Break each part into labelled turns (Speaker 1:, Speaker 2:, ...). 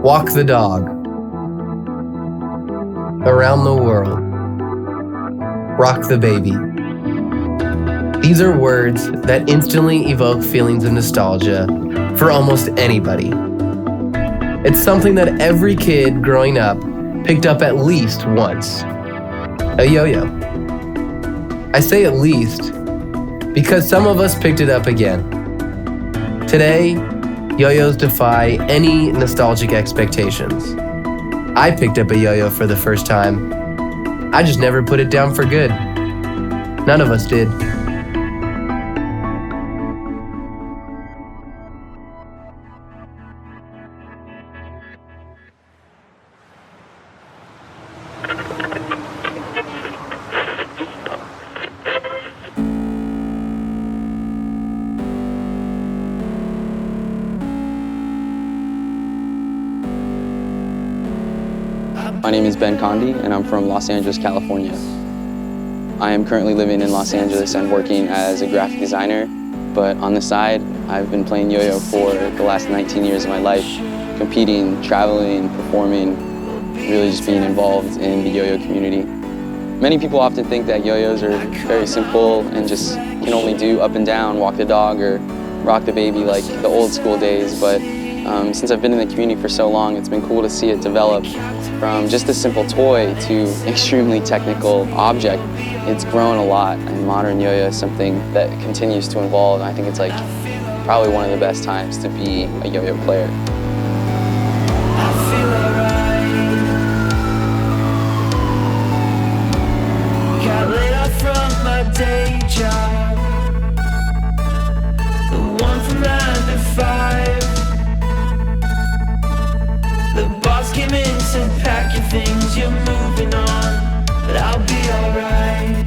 Speaker 1: Walk the dog. Around the world. Rock the baby. These are words that instantly evoke feelings of nostalgia for almost anybody. It's something that every kid growing up picked up at least once. A yo-yo. I say at least because some of us picked it up again. Today, yo-yos defy any nostalgic expectations. I picked up a yo-yo for the first time. I just never put it down for good. None of us did.
Speaker 2: My name is Conde, and I'm from Los Angeles, California. I am currently living in Los Angeles and working as a graphic designer, but on the side, I've been playing yo-yo for the last 19 years of my life, competing, traveling, performing, really just being involved in the yo-yo community. Many people often think that yo-yos are very simple and just can only do up and down, walk the dog, or rock the baby like the old school days, but since I've been in the community for so long, it's been cool to see it develop from just a simple toy to extremely technical object. It's grown a lot, and modern yo-yo is something that continues to evolve. I think it's like probably one of the best times to be a yo-yo player.
Speaker 3: I feel alright. Got laid off from my day job, the one from 9 to 5. The boss came in, said pack your things, you're moving on, but I'll be alright.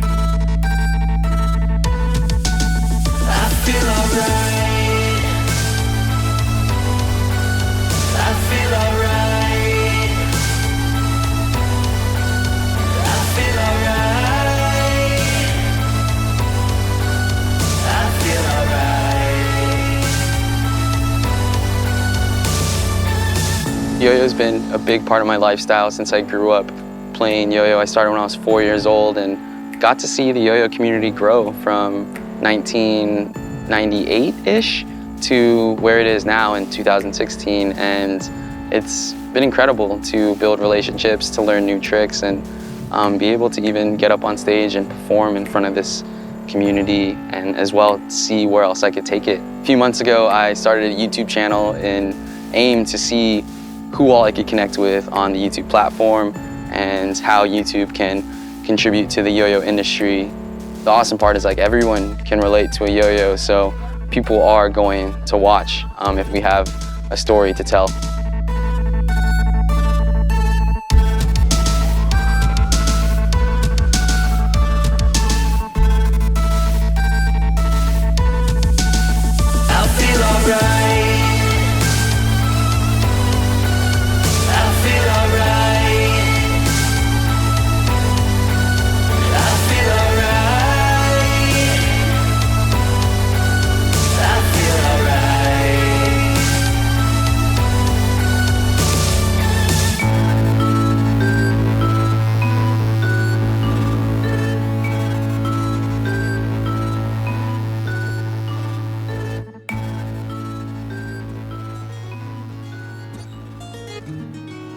Speaker 3: I feel alright. I feel alright. I feel alright. I feel alright.
Speaker 2: Yo-yo's been a big part of my lifestyle since I grew up playing yo-yo. I started when I was 4 years old and got to see the yo-yo community grow from 1998-ish to where it is now in 2016. And it's been incredible to build relationships, to learn new tricks, and be able to even get up on stage and perform in front of this community, and as well see where else I could take it. A few months ago, I started a YouTube channel in aim to see who all I could connect with on the YouTube platform and how YouTube can contribute to the yo-yo industry. The awesome part is like everyone can relate to a yo-yo, so people are going to watch if we have a story to tell.
Speaker 3: I'll feel alright.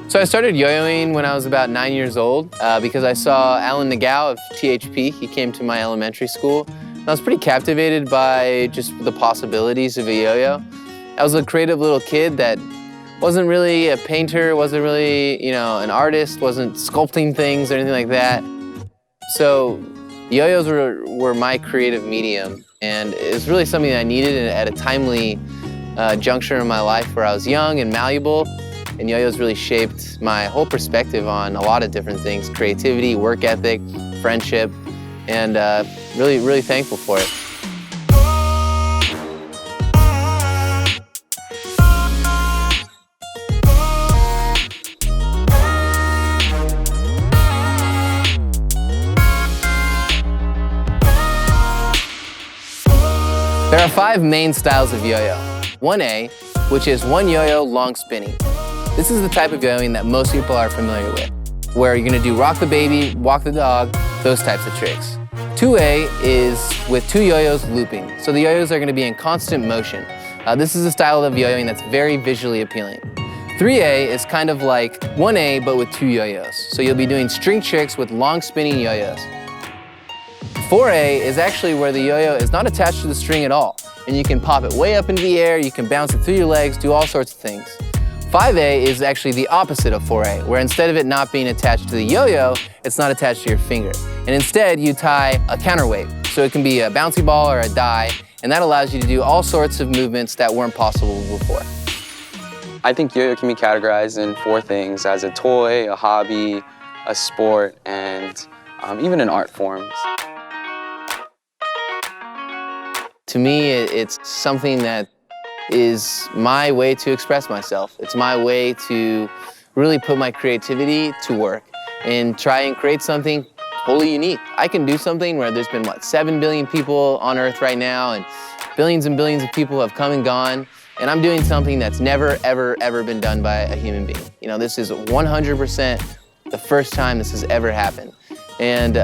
Speaker 4: So I started yo-yoing when I was about 9 years old because I saw Alan Nagao of THP. He came to my elementary school. And I was pretty captivated by just the possibilities of a yo-yo. I was a creative little kid that wasn't really a painter, wasn't really, an artist, wasn't sculpting things or anything like that. So yo-yos were my creative medium, and it was really something that I needed at a timely juncture in my life where I was young and malleable. And yo-yos really shaped my whole perspective on a lot of different things: creativity, work ethic, friendship, and really, really thankful for it. There are 5 main styles of yo-yo. 1A, which is one yo-yo long spinning. This is the type of yo-yoing that most people are familiar with, where you're gonna do rock the baby, walk the dog, those types of tricks. 2A is with 2 yo-yos looping. So the yo-yos are gonna be in constant motion. This is a style of yo-yoing that's very visually appealing. 3A is kind of like 1A, but with 2 yo-yos. So you'll be doing string tricks with long spinning yo-yos. 4A is actually where the yo-yo is not attached to the string at all, and you can pop it way up into the air, you can bounce it through your legs, do all sorts of things. 5A is actually the opposite of 4A, where instead of it not being attached to the yo-yo, it's not attached to your finger. And instead, you tie a counterweight. So it can be a bouncy ball or a die, and that allows you to do all sorts of movements that weren't possible before.
Speaker 2: I think yo-yo can be categorized in 4 things: as a toy, a hobby, a sport, and even an art form.
Speaker 4: To me, it's something that is my way to express myself. It's my way to really put my creativity to work and try and create something wholly unique. I can do something where there's been, 7 billion people on Earth right now, and billions and billions of people have come and gone, and I'm doing something that's never, ever, ever been done by a human being. You know, this is 100% the first time this has ever happened. And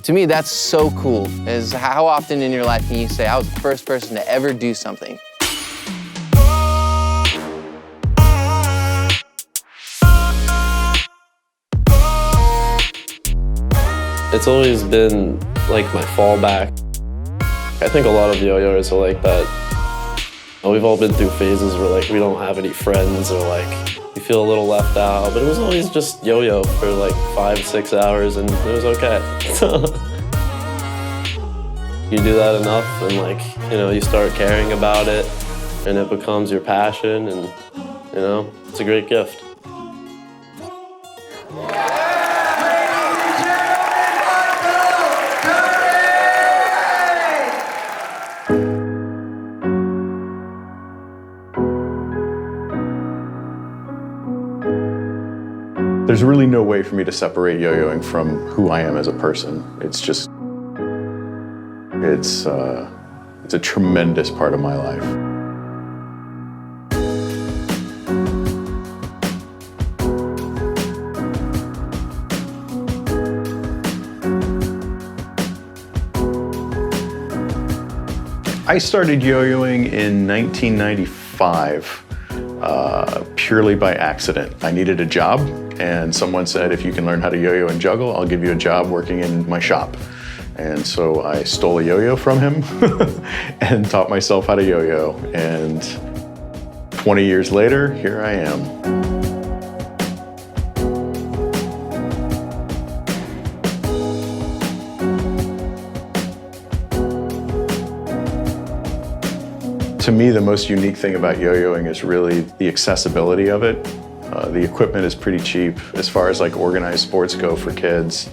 Speaker 4: to me, that's so cool, is how often in your life can you say, I was the first person to ever do something?
Speaker 5: It's always been like my fallback. I think a lot of yo-yoers are like that. We've all been through phases where we don't have any friends, or you feel a little left out, but it was always just yo-yo for 5-6 hours and it was okay. You do that enough and you start caring about it and it becomes your passion, and it's a great gift.
Speaker 6: There's really no way for me to separate yo-yoing from who I am as a person. It's just, it's a tremendous part of my life. I started yo-yoing in 1995. Purely by accident. I needed a job, and someone said, if you can learn how to yo-yo and juggle, I'll give you a job working in my shop. And so I stole a yo-yo from him and taught myself how to yo-yo. And 20 years later, here I am. To me, the most unique thing about yo-yoing is really the accessibility of it. The equipment is pretty cheap. As far as organized sports go for kids,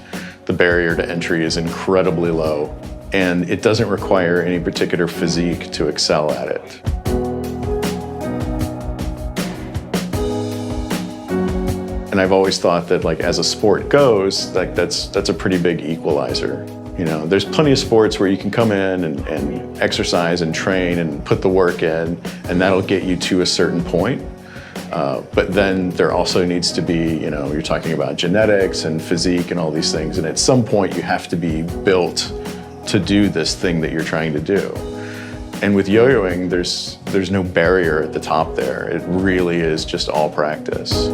Speaker 6: the barrier to entry is incredibly low, and it doesn't require any particular physique to excel at it. And I've always thought that as a sport goes, that's a pretty big equalizer. There's plenty of sports where you can come in and exercise and train and put the work in, and that'll get you to a certain point. But then there also needs to be, you're talking about genetics and physique and all these things, and at some point you have to be built to do this thing that you're trying to do. And with yo-yoing, there's no barrier at the top there. It really is just all practice.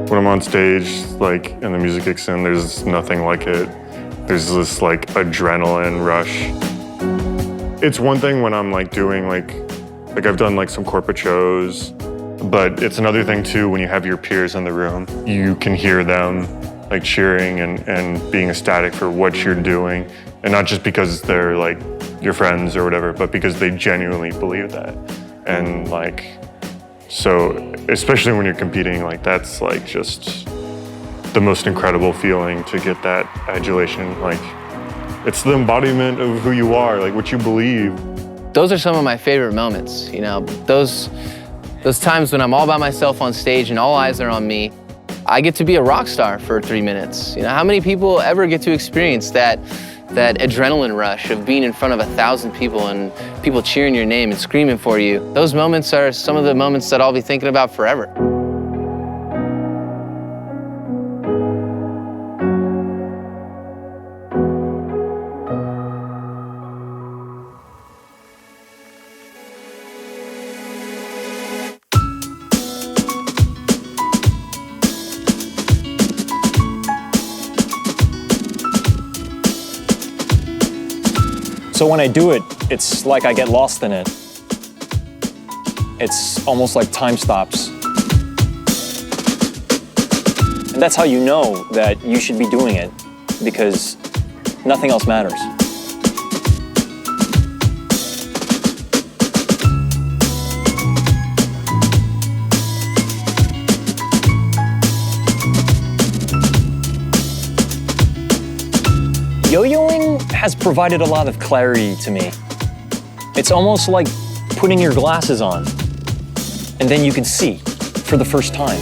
Speaker 7: When I'm on stage, and the music kicks in, there's nothing like it. There's this adrenaline rush. It's one thing when I'm doing I've done some corporate shows, but it's another thing too when you have your peers in the room. You can hear them cheering and being ecstatic for what you're doing, and not just because they're your friends or whatever, but because they genuinely believe that. And so, especially when you're competing, that's just the most incredible feeling, to get that adulation. It's the embodiment of who you are, what you believe.
Speaker 4: Those are some of my favorite moments, those Those times when I'm all by myself on stage and all eyes are on me, I get to be a rock star for 3 minutes. You know, how many people ever get to experience that adrenaline rush of being in front of 1,000 people and people cheering your name and screaming for you? Those moments are some of the moments that I'll be thinking about forever.
Speaker 8: So when I do it, it's like I get lost in it. It's almost like time stops. And that's how you know that you should be doing it, because nothing else matters. Yo-yoing has provided a lot of clarity to me. It's almost like putting your glasses on, and then you can see for the first time.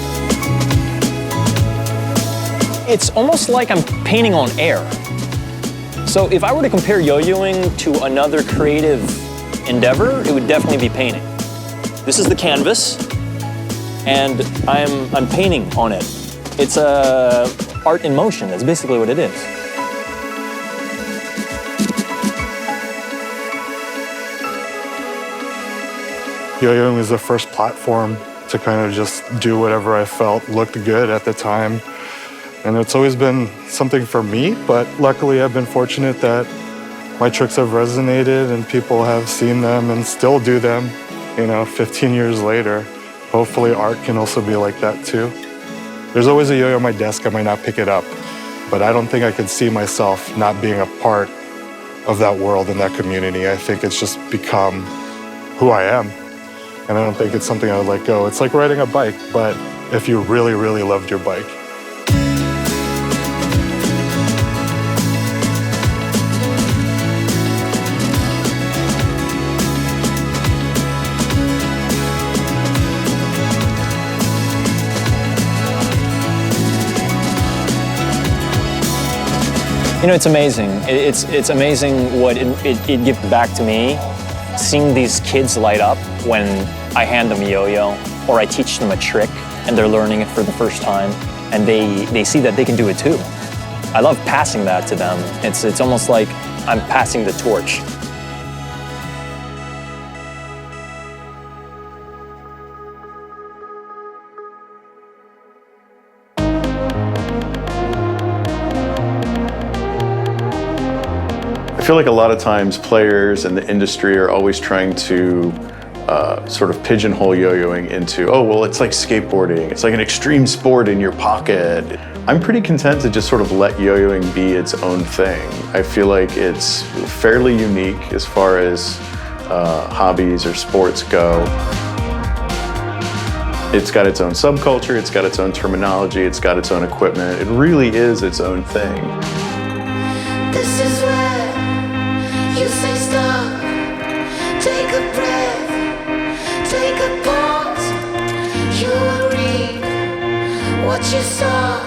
Speaker 8: It's almost like I'm painting on air. So if I were to compare yo-yoing to another creative endeavor, it would definitely be painting. This is the canvas, and I'm painting on it. It's art in motion. That's basically what it is.
Speaker 7: Yo-yoing was the first platform to kind of just do whatever I felt looked good at the time. And it's always been something for me, but luckily I've been fortunate that my tricks have resonated and people have seen them and still do them, 15 years later. Hopefully art can also be like that too. There's always a yo-yo on my desk, I might not pick it up, but I don't think I could see myself not being a part of that world and that community. I think it's just become who I am. And I don't think it's something I would let go. It's like riding a bike, but if you really, really loved your bike.
Speaker 8: It's amazing. It's amazing what it gives back to me, seeing these kids light up when I hand them a yo-yo or I teach them a trick and they're learning it for the first time and they see that they can do it too. I love passing that to them. It's almost like I'm passing the torch.
Speaker 6: I feel like a lot of times players in the industry are always trying to sort of pigeonhole yo-yoing into, oh, well, it's like skateboarding. It's like an extreme sport in your pocket. I'm pretty content to just sort of let yo-yoing be its own thing. I feel like it's fairly unique as far as hobbies or sports go. It's got its own subculture, it's got its own terminology, it's got its own equipment. It really is its own thing.
Speaker 3: This is where you say stop, take a breath, take a pause. You will read what you saw.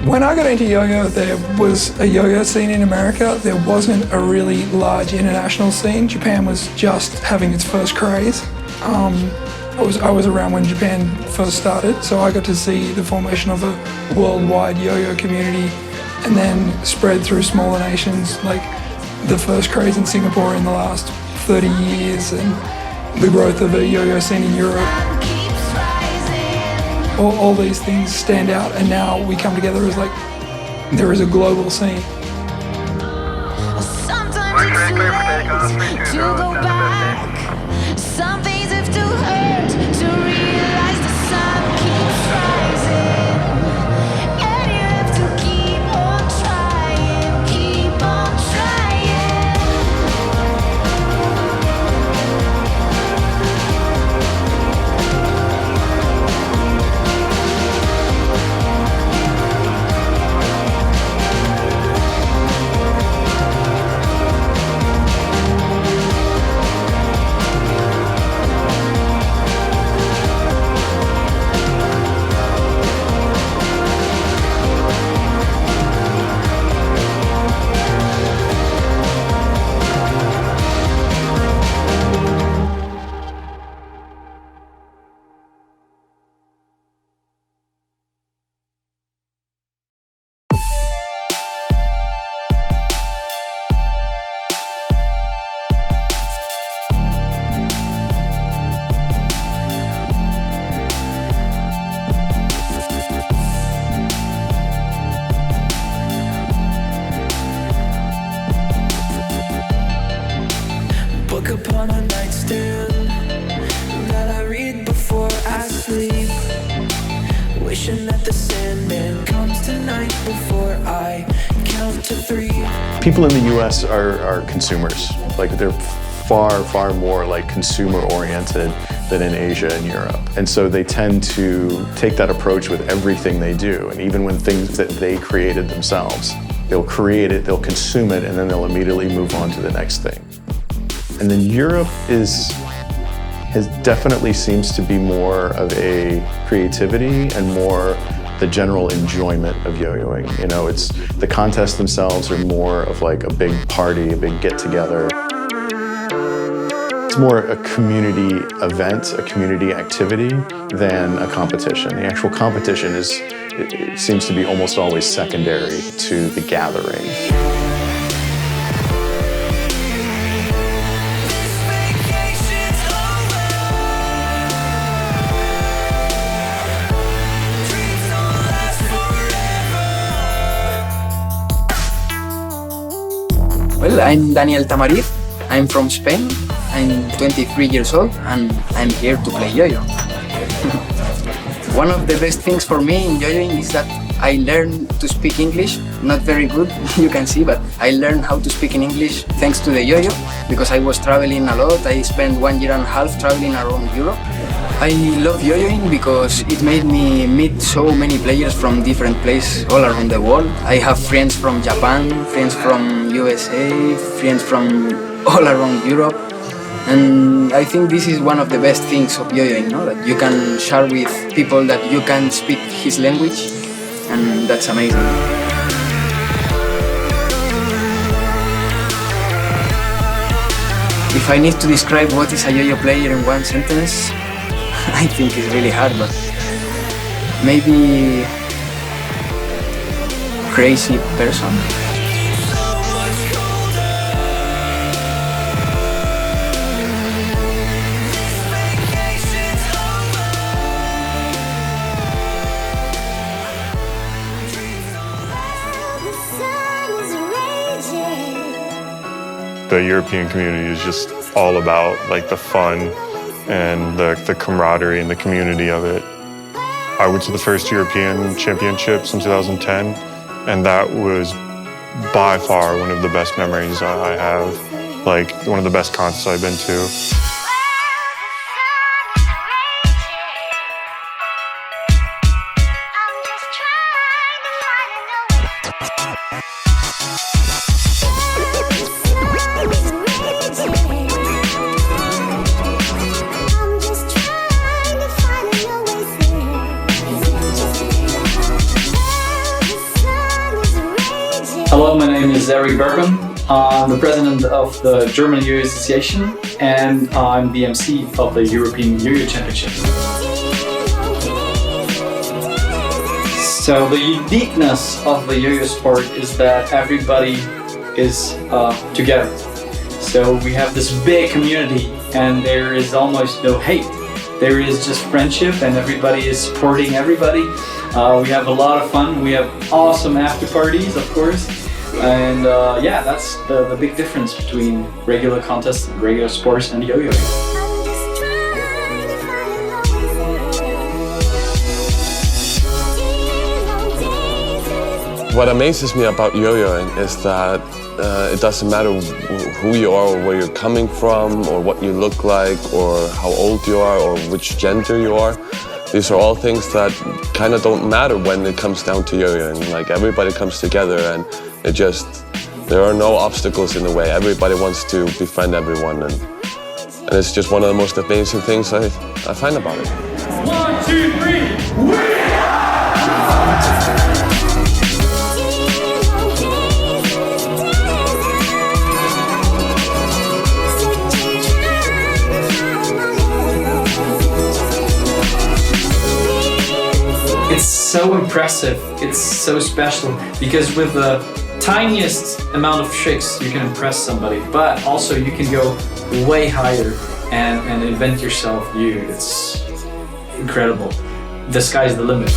Speaker 9: When I got into yo-yo, there was a yo-yo scene in America. There wasn't a really large international scene. Japan was just having its first craze. I was around when Japan first started, so I got to see the formation of a worldwide yo-yo community and then spread through smaller nations, like the first craze in Singapore in the last 30 years and the growth of a yo-yo scene in Europe. All these things stand out, and now we come together as like, there is a global scene.
Speaker 3: Sometimes it's too late to go back. Some things have to hurt to realize the sun keeps rising. And you have to keep on trying, keep on trying. book upon a nightstand that I read before I sleep, wishing that the Sandman comes tonight before I count to 3.
Speaker 6: People in the US are consumers. Like they're far more like consumer oriented than in Asia and Europe. And so they tend to take that approach with everything they do. And even when things that they created themselves, they'll create it, they'll consume it, and then they'll immediately move on to the next thing. And then Europe definitely seems to be more of a creativity and more the general enjoyment of yo-yoing. You know, it's the contests themselves are more of like a big party, a big get-together. It's more a community event, a community activity than a competition. The actual competition it seems to be almost always secondary to the gathering.
Speaker 10: Well, I'm Daniel Tamariz. I'm from Spain. I'm 23 years old and I'm here to play yo-yo. One of the best things for me in yo-yoing is that I learned to speak English. Not very good, you can see, but I learned how to speak in English thanks to the yo-yo because I was traveling a lot. I spent 1.5 years traveling around Europe. I love yo-yoing because it made me meet so many players from different places all around the world. I have friends from Japan, friends from USA, friends from all around Europe. And I think this is one of the best things of yo-yoing, no? That you can share with people that you can speak his language, and that's amazing. If I need to describe what is a yo-yo player in one sentence, I think it's really hard, but maybe crazy person.
Speaker 7: The European community is just all about like the fun and the camaraderie and the community of it. I went to the first European Championships in 2010, and that was by far one of the best memories I have, like one of the best concerts I've been to.
Speaker 11: Hello, my name is Bergmann. I'm the president of the German Yo-Yo Association, and I'm the MC of the European Yo-Yo Championship. So the uniqueness of the yo-yo sport is that everybody is together. So we have this big community, and there is almost no hate. There is just friendship, and everybody is supporting everybody. We have a lot of fun. We have awesome after parties, of course. And yeah, that's the big difference between regular contests, regular sports, and yo-yoing.
Speaker 12: What amazes me about yo-yoing is that it doesn't matter who you are or where you're coming from or what you look like or how old you are or which gender you are. These are all things that kind of don't matter when it comes down to yo-yoing. Like everybody comes together and there are no obstacles in the way. Everybody wants to befriend everyone, and it's just one of the most amazing things I find about it.
Speaker 3: 1, 2, 3,
Speaker 11: It's so impressive, it's so special, because with the tiniest amount of tricks you can impress somebody, but also you can go way higher and invent yourself you. It's incredible. The sky's the limit.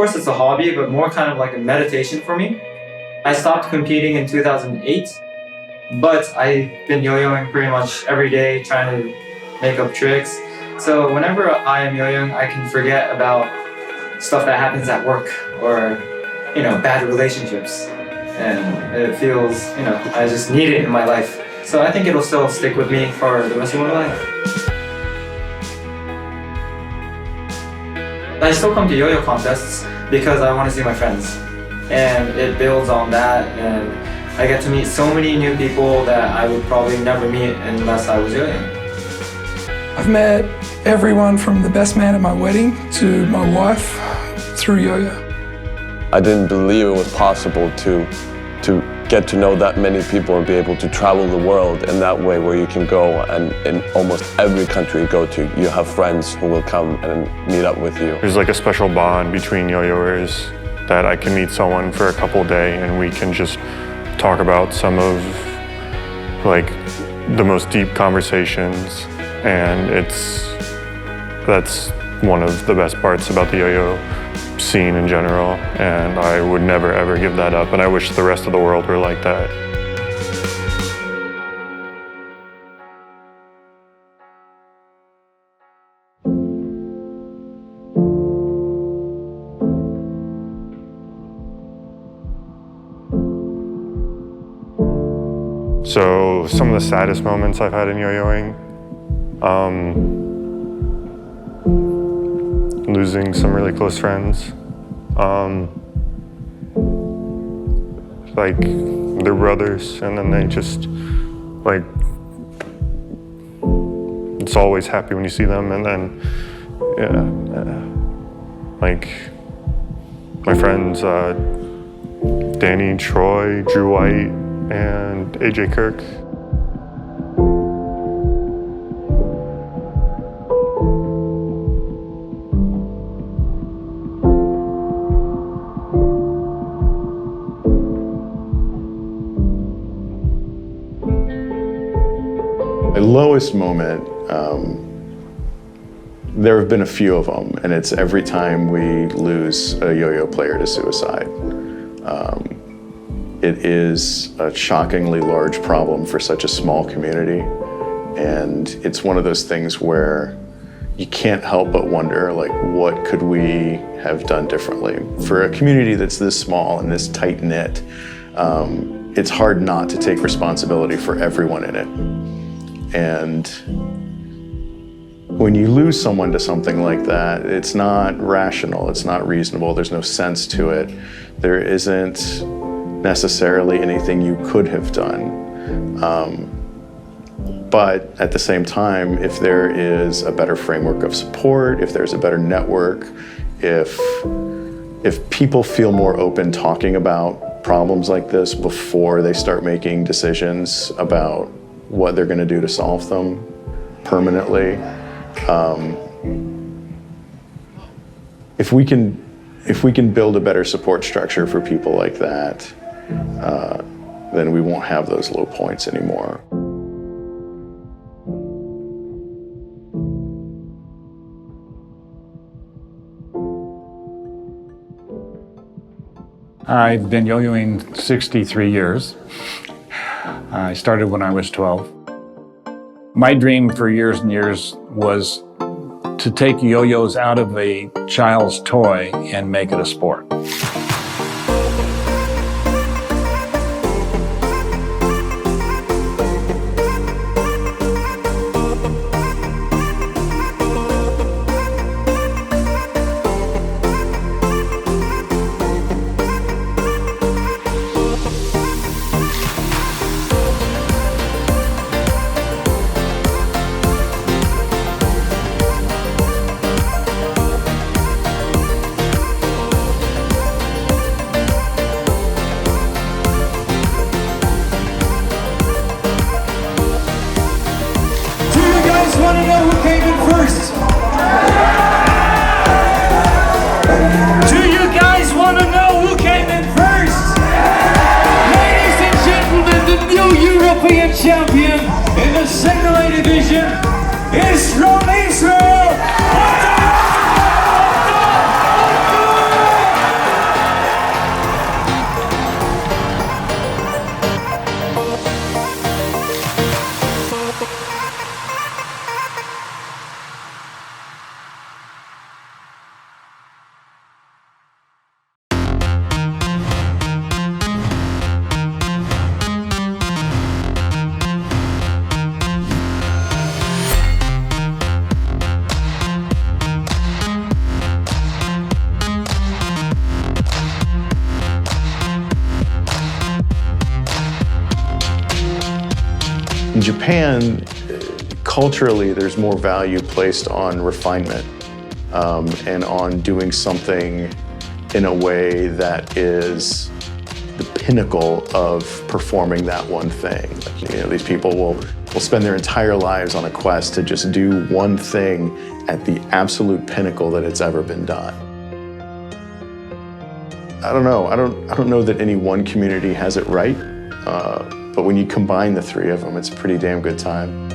Speaker 11: course, it's a hobby, but more kind of like a meditation for me. I stopped competing in 2008, but I've been yo-yoing pretty much every day, trying to make up tricks. So whenever I am yo-yoing, I can forget about stuff that happens at work or, bad relationships. And it feels, I just need it in my life. So I think it'll still stick with me for the rest of my life. I still come to yo-yo contests because I want to see my friends. And it builds on that, and I get to meet so many new people that I would probably never meet unless I was yo-yoing.
Speaker 9: I've met everyone from the best man at my wedding to my wife through yo-yo.
Speaker 12: I didn't believe it was possible to get to know that many people and be able to travel the world in that way, where you can go and in almost every country you go to, you have friends who will come and meet up with you.
Speaker 7: There's like a special bond between yo-yoers that I can meet someone for a couple days and we can just talk about some of like the most deep conversations, and that's one of the best parts about the yo-yo scene in general, and I would never ever give that up, and I wish the rest of the world were like that. So some of the saddest moments I've had in yo-yoing, losing some really close friends, like they're brothers, and then they just like, it's always happy when you see them, and then like my friends Danny, Troy, Drew White, and AJ Kirk.
Speaker 6: My lowest moment, there have been a few of them, and it's every time we lose a yo-yo player to suicide. It is a shockingly large problem for such a small community, and it's one of those things where you can't help but wonder, like, what could we have done differently? For a community that's this small and this tight-knit, it's hard not to take responsibility for everyone in it. And when you lose someone to something like that, it's not rational, it's not reasonable, there's no sense to it. There isn't necessarily anything you could have done. But at the same time, if there is a better framework of support, if there's a better network, if people feel more open talking about problems like this before they start making decisions about what they're going to do to solve them permanently, if we can build a better support structure for people like that, then we won't have those low points anymore.
Speaker 13: I've been yo-yoing 63 years. I started when I was 12. My dream for years and years was to take yo-yos out of a child's toy and make it a sport.
Speaker 3: Champion in the second division is from Israel.
Speaker 6: In Japan, culturally, there's more value placed on refinement and on doing something in a way that is the pinnacle of performing that one thing. These people will spend their entire lives on a quest to just do one thing at the absolute pinnacle that it's ever been done. I don't know. I don't know that any one community has it right, but when you combine the three of them, it's a pretty damn good time.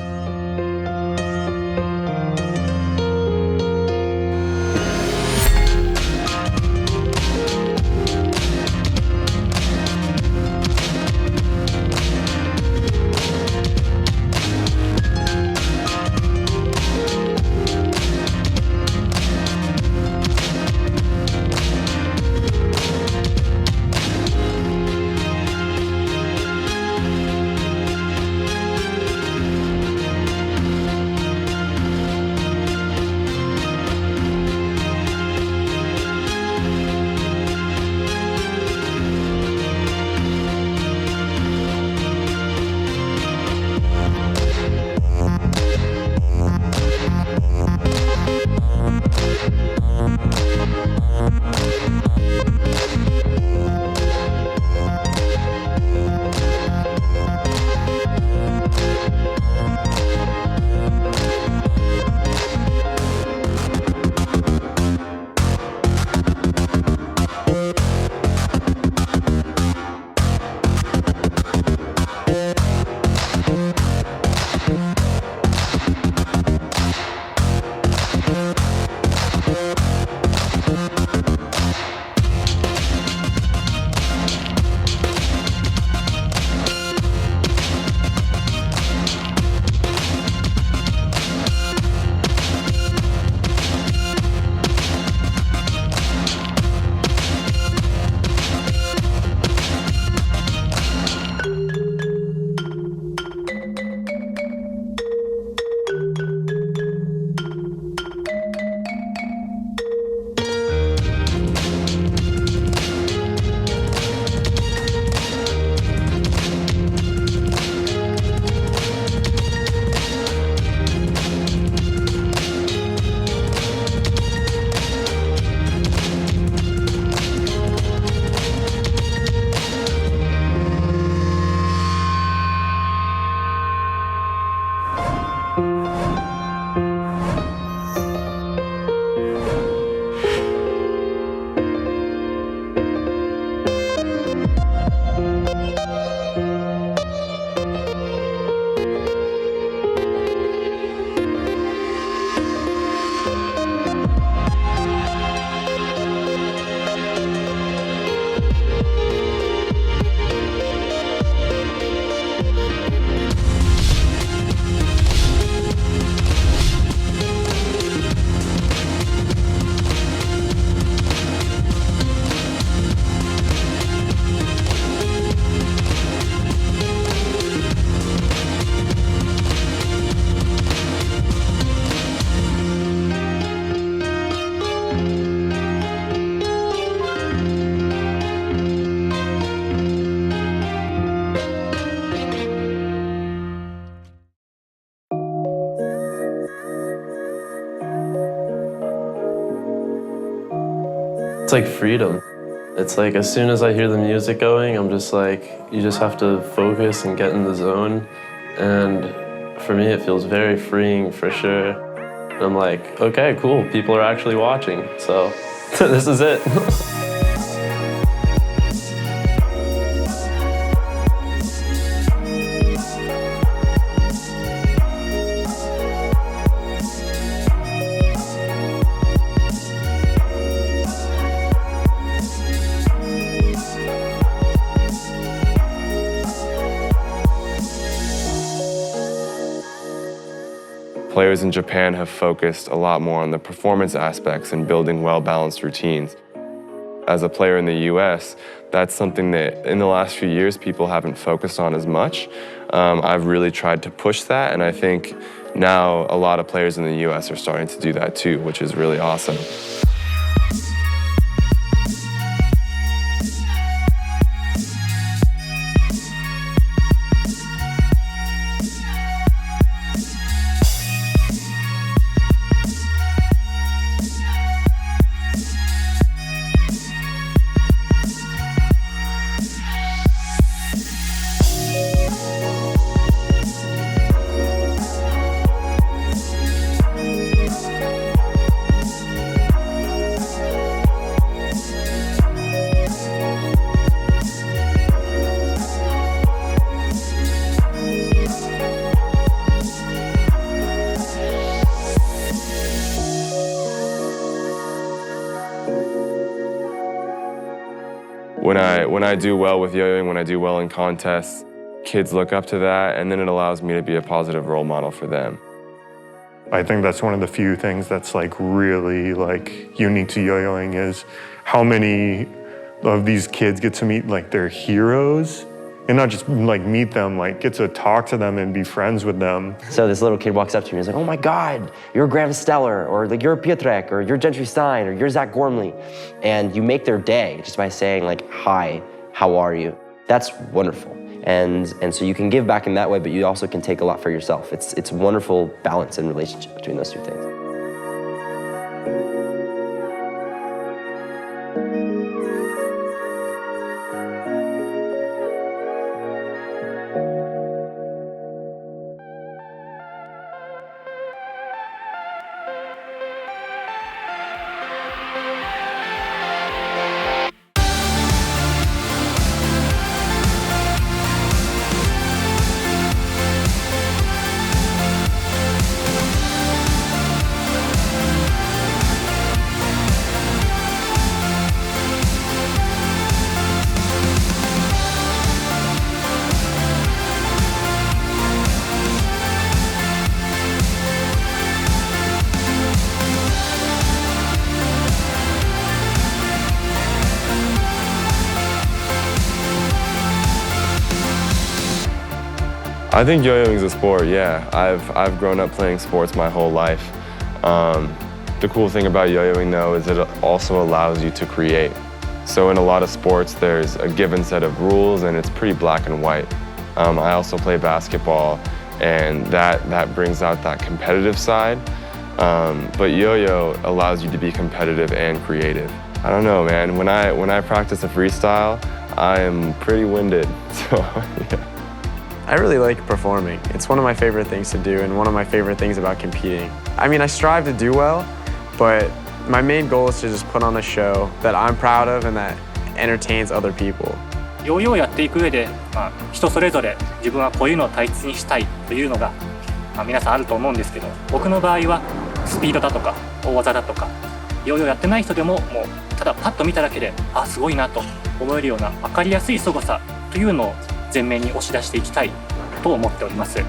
Speaker 5: It's like freedom. It's like as soon as I hear the music going, I'm just like, you just have to focus and get in the zone. And for me, it feels very freeing for sure. And I'm like, okay, cool, people are actually watching, so this is it.
Speaker 14: Players in Japan have focused a lot more on the performance aspects and building well-balanced routines. As a player in the US, that's something that in the last few years people haven't focused on as much. I've really tried to push that, and I think now a lot of players in the US are starting to do that too, which is really awesome. When I do well with yo-yoing, when I do well in contests, kids look up to that, and then it allows me to be a positive role model for them.
Speaker 7: I think that's one of the few things that's like really like unique to yo-yoing is how many of these kids get to meet like their heroes and not just like meet them, like get to talk to them and be friends with them.
Speaker 15: So this little kid walks up to me and is like, oh my God, you're Graeme Steller, or like you're Piotr, or you're Gentry Stein, or you're Zach Gormley. And you make their day just by saying like, hi, how are you? That's wonderful. And so you can give back in that way, but you also can take a lot for yourself. It's a wonderful balance and relationship between those two things.
Speaker 14: I think yo-yoing is a sport, yeah. I've grown up playing sports my whole life. The cool thing about yo-yoing though is it also allows you to create. So in a lot of sports there's a given set of rules and it's pretty black and white. I also play basketball and that brings out that competitive side. But yo-yo allows you to be competitive and creative. I don't know, man, when I practice a freestyle, I am pretty winded, so yeah.
Speaker 16: I really like performing. It's one of my favorite things to do and one of my favorite things about competing. I mean, I strive to do well, but my main goal is to just put on a show that I'm proud of and that entertains other people.
Speaker 17: ヨーヨーをやっていく上で、人それぞれ自分はこういうのを大切にしたいというのが、皆さんあると思うんですけど、僕の場合はスピードだとか大技だとか、ヨーヨーやってない人でももうただパッと見ただけで、すごいなと思えるような分かりやすい凄さというのを前面に押し出していきたいと思っております。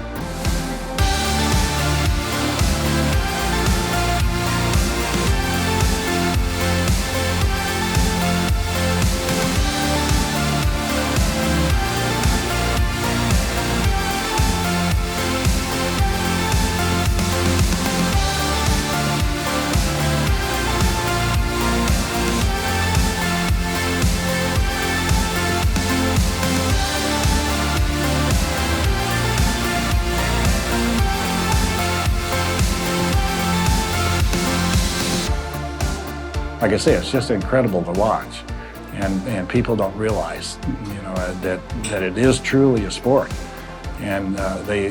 Speaker 13: Like I say, it's just incredible to watch, and people don't realize, that it is truly a sport, and they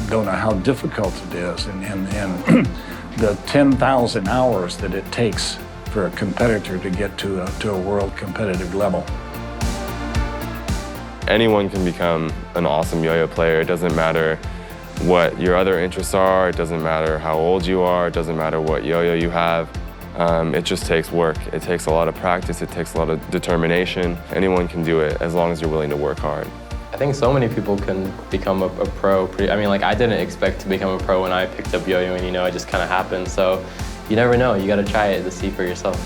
Speaker 13: don't know how difficult it is, and the 10,000 hours that it takes for a competitor to get to a world competitive level.
Speaker 14: Anyone can become an awesome yo-yo player. It doesn't matter what your other interests are. It doesn't matter how old you are. It doesn't matter what yo-yo you have. It just takes work. It takes a lot of practice. It takes a lot of determination. Anyone can do it as long as you're willing to work hard.
Speaker 18: I think so many people can become a pro. I didn't expect to become a pro when I picked up yo-yoing, it just kind of happened. So you never know. You got to try it to see for yourself.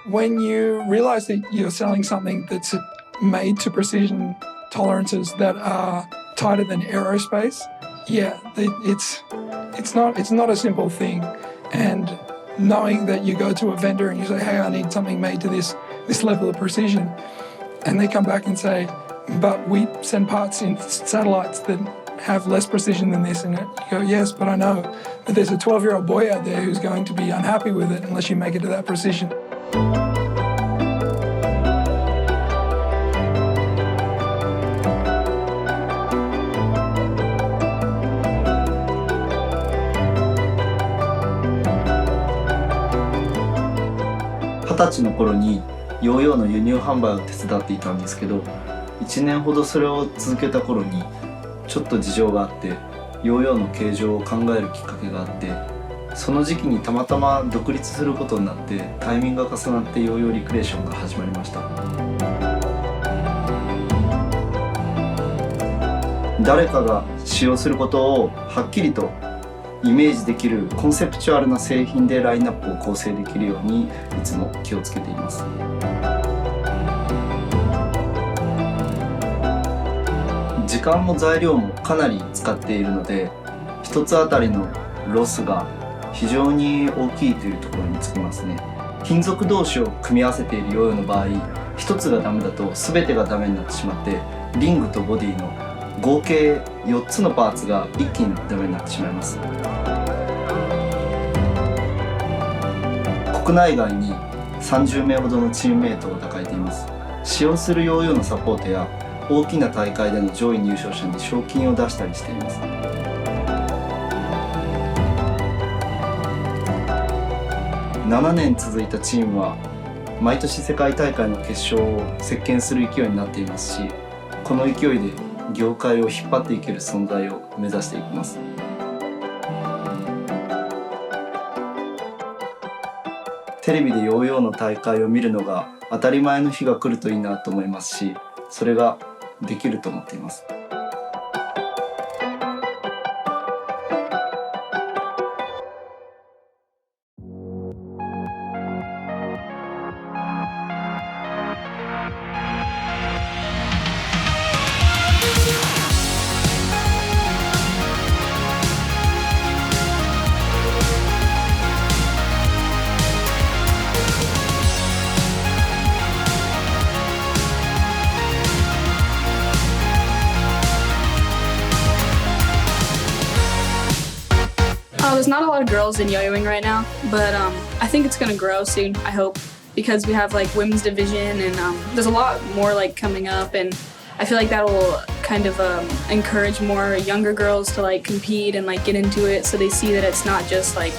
Speaker 9: When you realize that you're selling something that's made to precision tolerances that are tighter than aerospace, it's not a simple thing. And knowing that you go to a vendor and you say, hey, I need something made to this level of precision, and they come back and say, but we send parts in satellites that have less precision than this, and you go, yes, but I know that there's a 12-year-old boy out there who's going to be unhappy with it unless you make it to that precision.20
Speaker 19: 歳の頃にヨーヨーの輸入販売を手伝っていたんですけど、1年ほどそれを続けた頃にちょっと事情があって、ヨーヨーの形状を考えるきっかけがあって、その時期にたまたま独立することになってタイミングが重なってヨーヨーリクレーションが始まりました。誰かが使用することをはっきりとイメージできるコンセプチュアルな製品でラインナップを構成できるようにいつも気をつけています。時間も材料もかなり使っているので、一つあたりのロスが非常に大きいというところにつきますね。金属同士を組み合わせているヨーヨーの場合、一つがダメだと全てがダメになってしまって、リングとボディの合計4つのパーツが一気にダメになってしまいます。国内外に30名ほどのチームメイトを抱えています。使用するヨーヨーのサポートや大きな大会での上位入賞者に賞金を出したりしています。7年続いたチームは毎年世界大会の決勝を席巻する勢いになっていますし、この勢いで業界を引っ張っていける存在を目指していきます。テレビでヨーヨーの大会を見るのが当たり前の日が来るといいなと思いますし、それができると思っています。
Speaker 20: There's not a lot of girls in yo-yoing right now, but I think it's gonna grow soon, I hope, because we have like women's division and there's a lot more like coming up, and I feel like that will kind of encourage more younger girls to like compete and like get into it, so they see that it's not just like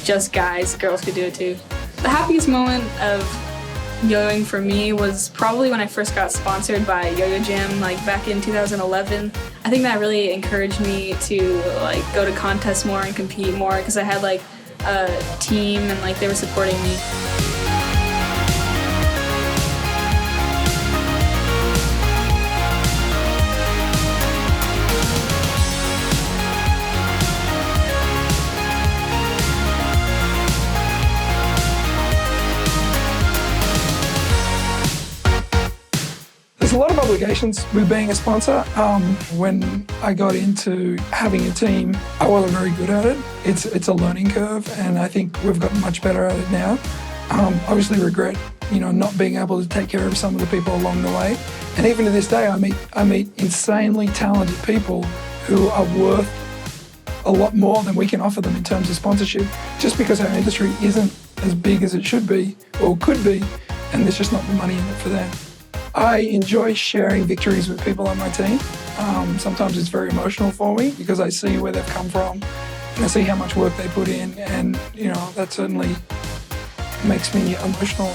Speaker 20: just guys, girls could do it too. The happiest moment of yo-yoing for me was probably when I first got sponsored by Yo-Yo Jam, like back in 2011. I think that really encouraged me to like go to contests more and compete more, because I had like a team and like they were supporting me.
Speaker 9: There's a lot of obligations with being a sponsor. When I got into having a team, I wasn't very good at it. It's a learning curve, and I think we've gotten much better at it now. Obviously regret, not being able to take care of some of the people along the way. And even to this day, I meet insanely talented people who are worth a lot more than we can offer them in terms of sponsorship, just because our industry isn't as big as it should be or could be, and there's just not the money in it for them. I enjoy sharing victories with people on my team. Sometimes it's very emotional for me because I see where they've come from and I see how much work they put in, and that certainly makes me emotional.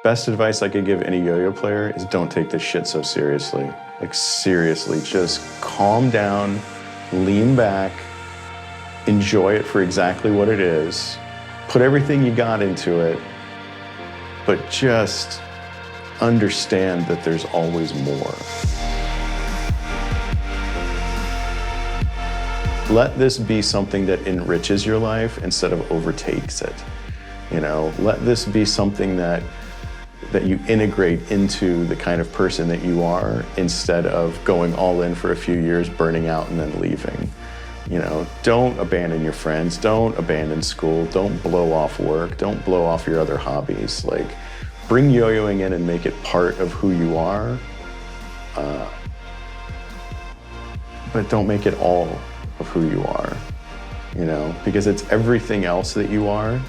Speaker 6: Best advice I could give any yo-yo player is don't take this shit so seriously. Like seriously, just calm down, lean back, enjoy it for exactly what it is, put everything you got into it, but just understand that there's always more. Let this be something that enriches your life instead of overtakes it. You know, let this be something that you integrate into the kind of person that you are instead of going all in for a few years, burning out and then leaving. You know, don't abandon your friends, don't abandon school, don't blow off work, don't blow off your other hobbies. Like, bring yo-yoing in and make it part of who you are, but don't make it all of who you are, you know, because it's everything else that you are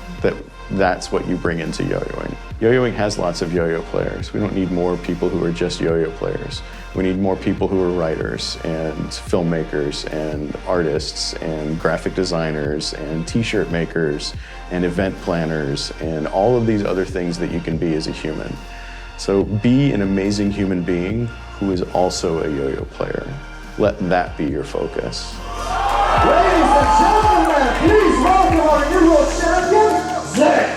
Speaker 6: that's what you bring into yo-yoing. Yo-yoing has lots of yo-yo players. We don't need more people who are just yo-yo players. We need more people who are writers and filmmakers and artists and graphic designers and t-shirt makers and event planners and all of these other things that you can be as a human. So be an amazing human being who is also a yo-yo player. Let that be your focus.
Speaker 3: Ladies and gentlemen, please welcome our new world champion, Zach.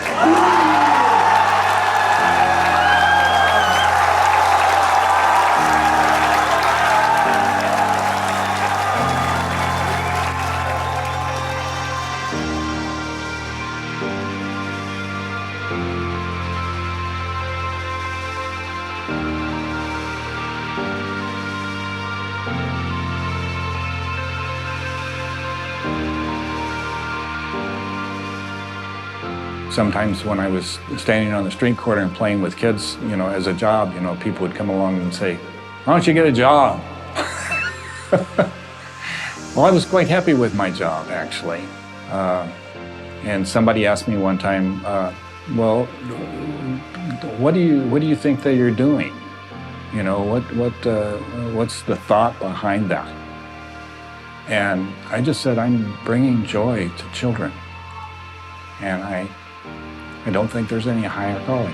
Speaker 13: Sometimes when I was standing on the street corner and playing with kids, you know, as a job, you know, people would come along and say, "Why don't you get a job?" Well, I was quite happy with my job, actually. And somebody asked me one time, "Well, what do you think that you're doing? You know, what's the thought behind that?" And I just said, "I'm bringing joy to children, and I don't think there's any higher calling."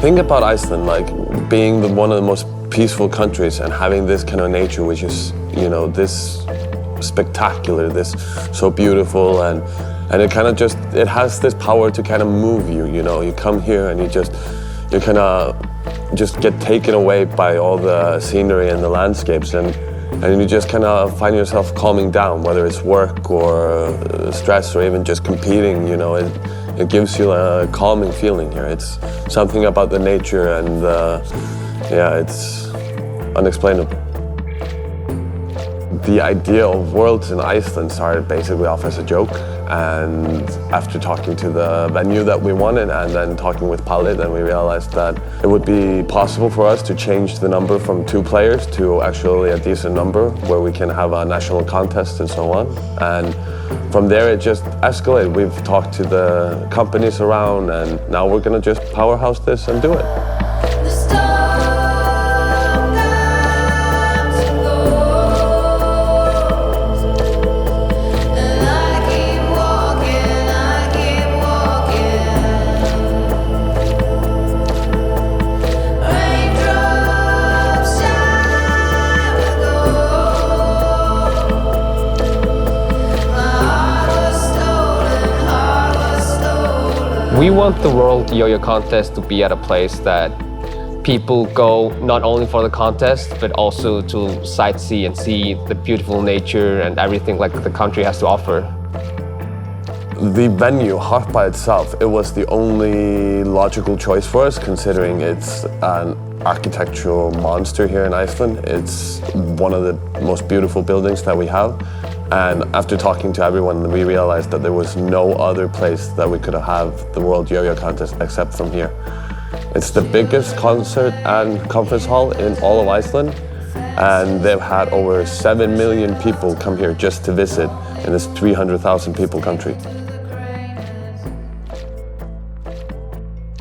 Speaker 12: Think about Iceland, like being one of the most peaceful countries and having this kind of nature, which is, you know, this spectacular, this so beautiful, and it kind of just, it has this power to kind of move you, you know. You come here and you kind of just get taken away by all the scenery and the landscapes, and and you just kind of find yourself calming down, whether it's work or stress or even just competing, you know, it gives you a calming feeling here. It's something about the nature and yeah, it's unexplainable. The idea of Worlds in Iceland started basically off as a joke, and after talking to the venue that we wanted and then talking with Pall, then we realized that it would be possible for us to change the number from 2 players to actually a decent number where we can have a national contest and so on. And from there it just escalated. We've talked to the companies around, and now we're gonna just powerhouse this and do it.
Speaker 21: We want the World Yo-Yo Contest to be at a place that people go not only for the contest, but also to sightsee and see the beautiful nature and everything like the country has to offer.
Speaker 12: The venue, Harp by itself, it was the only logical choice for us, considering it's an architectural monster here in Iceland. It's one of the most beautiful buildings that we have. And after talking to everyone, we realized that there was no other place that we could have the World Yo-Yo Contest except from here. It's the biggest concert and conference hall in all of Iceland, and they've had over 7 million people come here just to visit in this 300,000 people country.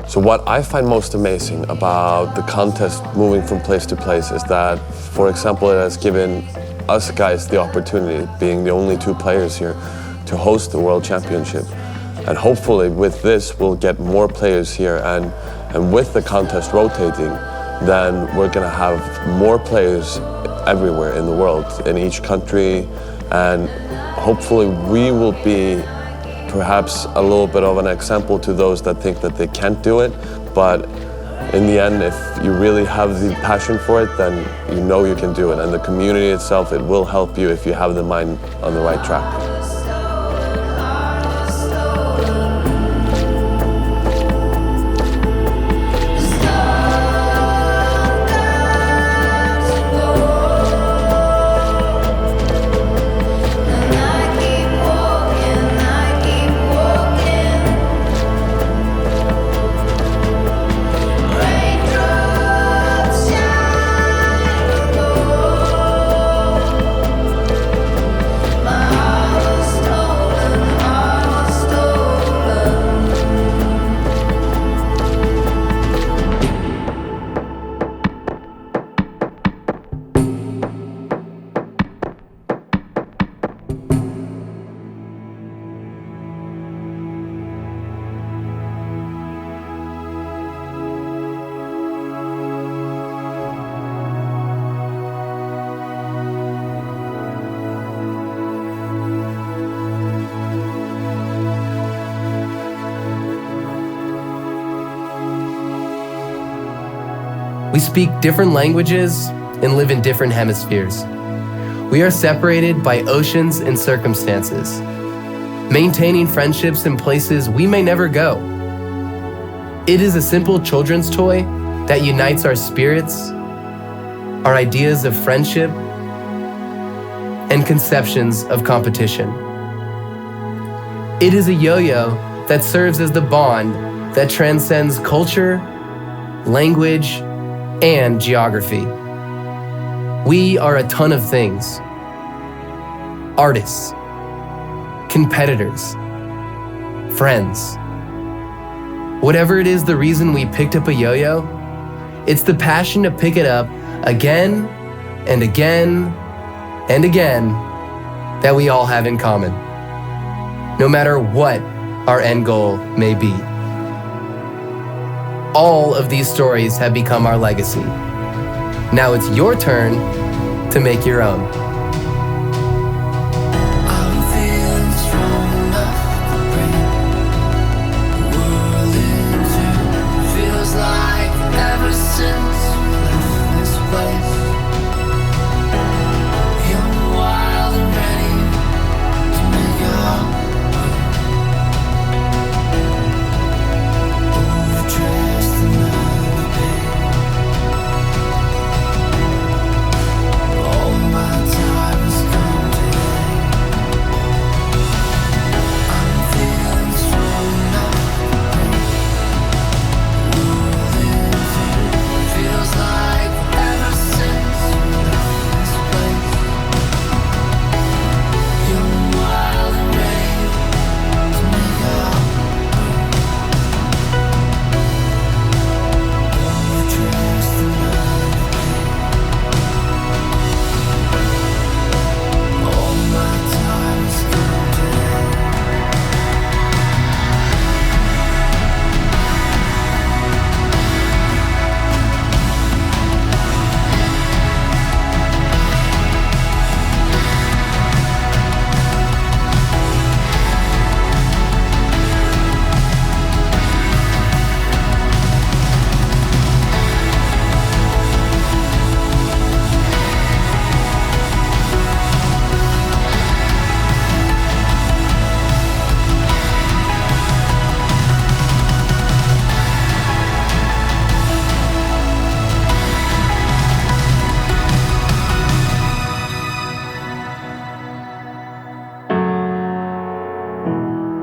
Speaker 12: So what I find most amazing about the contest moving from place to place is that, for example, it has given us guys the opportunity, being the only 2 players here, to host the World Championship. And hopefully with this, we'll get more players here, and with the contest rotating, then we're gonna have more players everywhere in the world, in each country, and hopefully we will be perhaps a little bit of an example to those that think that they can't do it, but in the end, if you really have the passion for it, then you know you can do it. And the community itself, it will help you if you have the mind on the right track.
Speaker 1: We speak different languages and live in different hemispheres. We are separated by oceans and circumstances, maintaining friendships in places we may never go. It is a simple children's toy that unites our spirits, our ideas of friendship, and conceptions of competition. It is a yo-yo that serves as the bond that transcends culture, language, and geography. We are a ton of things. Artists, competitors, friends. Whatever it is the reason we picked up a yo-yo, it's the passion to pick it up again and again and again that we all have in common, no matter what our end goal may be. All of these stories have become our legacy. Now it's your turn to make your own.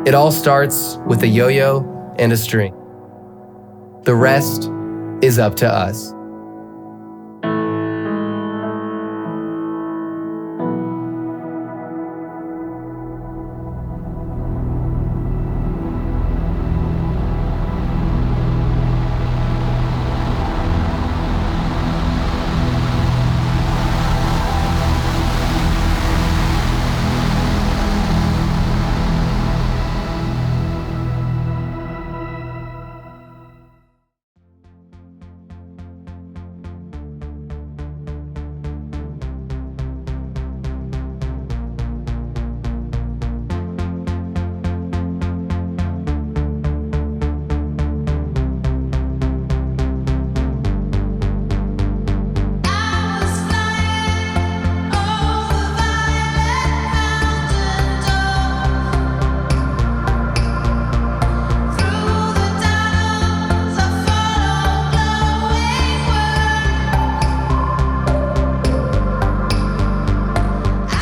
Speaker 1: It all starts with a yo-yo and a string. The rest is up to us.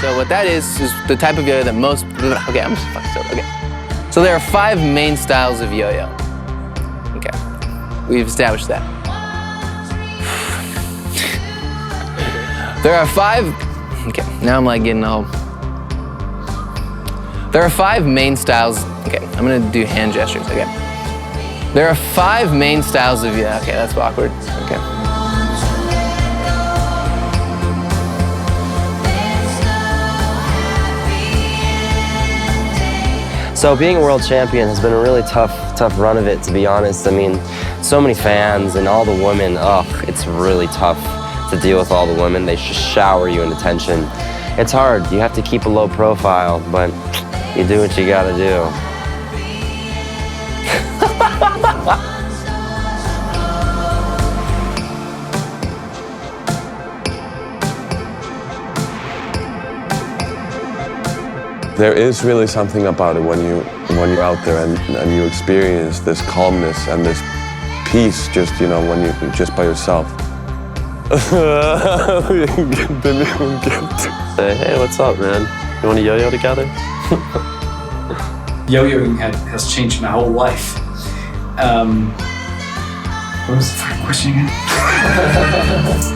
Speaker 4: So what that is the type of yo-yo that most, okay, I'm just fucking stupid, okay. So there are 5 main styles of yo-yo. Okay, we've established that. There are 5, okay, now I'm like getting all. There are 5 main styles, okay, I'm gonna do hand gestures, okay. There are 5 main styles of yo-yo, okay, that's awkward, okay.
Speaker 15: So being a world champion has been a really tough run of it, to be honest. I mean, so many fans and all the women, it's really tough to deal with all the women. They just shower you in attention. It's hard, you have to keep a low profile, but you do what you gotta do.
Speaker 12: There is really something about it when you're out there and you experience this calmness and this peace just, you know, when you're just by yourself.
Speaker 5: Hey, what's up, man? You want to yo-yo together?
Speaker 11: Yo-yoing has changed my whole life. What was the fucking question again?